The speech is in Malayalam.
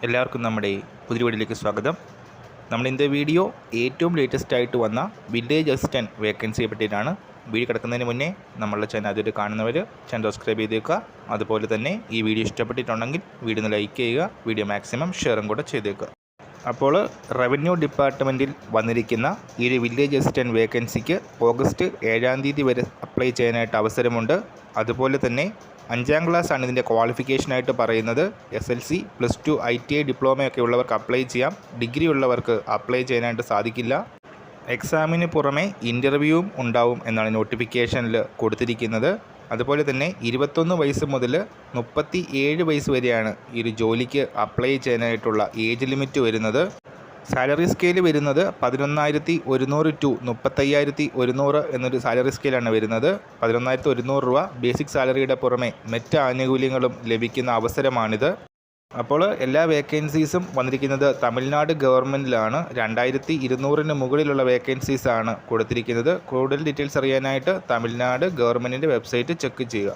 എല്ലാവർക്കും നമ്മുടെ പുതിയ വീഡിയോയിലേക്ക് സ്വാഗതം. നമ്മൾ ഇന്നത്തെ വീഡിയോ ഏറ്റവും ലേറ്റസ്റ്റ് ആയിട്ട് വന്ന വില്ലേജ് അസിസ്റ്റൻറ്റ് വേക്കൻസിയെ പറ്റിയിട്ടാണ്. വീഡിയോ കിടക്കുന്നതിന് മുന്നേ നമ്മളുടെ ചാനൽ ആദ്യമായിട്ട് കാണുന്നവർ ചാനൽ സബ്സ്ക്രൈബ് ചെയ്തേക്കുക. അതുപോലെ തന്നെ ഈ വീഡിയോ ഇഷ്ടപ്പെട്ടിട്ടുണ്ടെങ്കിൽ വീഡിയോ ഒന്ന് ലൈക്ക് ചെയ്യുക, വീഡിയോ മാക്സിമം ഷെയറും കൂടെ ചെയ്തേക്കുക. അപ്പോൾ റവന്യൂ ഡിപ്പാർട്ട്മെൻറ്റിൽ വന്നിരിക്കുന്ന ഈ ഒരു വില്ലേജ് അസിസ്റ്റൻറ്റ് വേക്കൻസിക്ക് ഓഗസ്റ്റ് 7-ാം തീയതി വരെ അപ്ലൈ ചെയ്യാനായിട്ട് അവസരമുണ്ട്. അതുപോലെ തന്നെ 5ാം ക്ലാസ്സാണ് ഇതിൻ്റെ ക്വാളിഫിക്കേഷനായിട്ട് പറയുന്നത്. SLC, +2, ITI ഡിപ്ലോമയൊക്കെ ഉള്ളവർക്ക് അപ്ലൈ ചെയ്യാം. ഡിഗ്രി ഉള്ളവർക്ക് അപ്ലൈ ചെയ്യാനായിട്ട് സാധിക്കില്ല. എക്സാമിന് പുറമെ ഇൻ്റർവ്യൂവും ഉണ്ടാവും എന്നാണ് നോട്ടിഫിക്കേഷനിൽ കൊടുത്തിരിക്കുന്നത്. അതുപോലെ തന്നെ 21 വയസ്സ് മുതൽ 37 വയസ്സ് വരെയാണ് ഈ ഒരു ജോലിക്ക് അപ്ലൈ ചെയ്യാനായിട്ടുള്ള ഏജ് ലിമിറ്റ് വരുന്നത്. സാലറി സ്കെയിൽ വരുന്നത് 11,100 ടു 35,100 എന്നൊരു സാലറി സ്കെയിലാണ് വരുന്നത്. 11,100 രൂപ ബേസിക് സാലറിയുടെ പുറമെ മറ്റ് ആനുകൂല്യങ്ങളും ലഭിക്കുന്ന അവസരമാണിത്. അപ്പോൾ എല്ലാ വേക്കൻസീസും വന്നിരിക്കുന്നത് തമിഴ്നാട് ഗവൺമെൻറ്റിലാണ്. 2,200-ന് മുകളിലുള്ള വേക്കൻസീസാണ് കൊടുത്തിരിക്കുന്നത്. കൂടുതൽ ഡീറ്റെയിൽസ് അറിയാനായിട്ട് തമിഴ്നാട് ഗവൺമെൻറ്റിൻ്റെ വെബ്സൈറ്റ് ചെക്ക് ചെയ്യുക.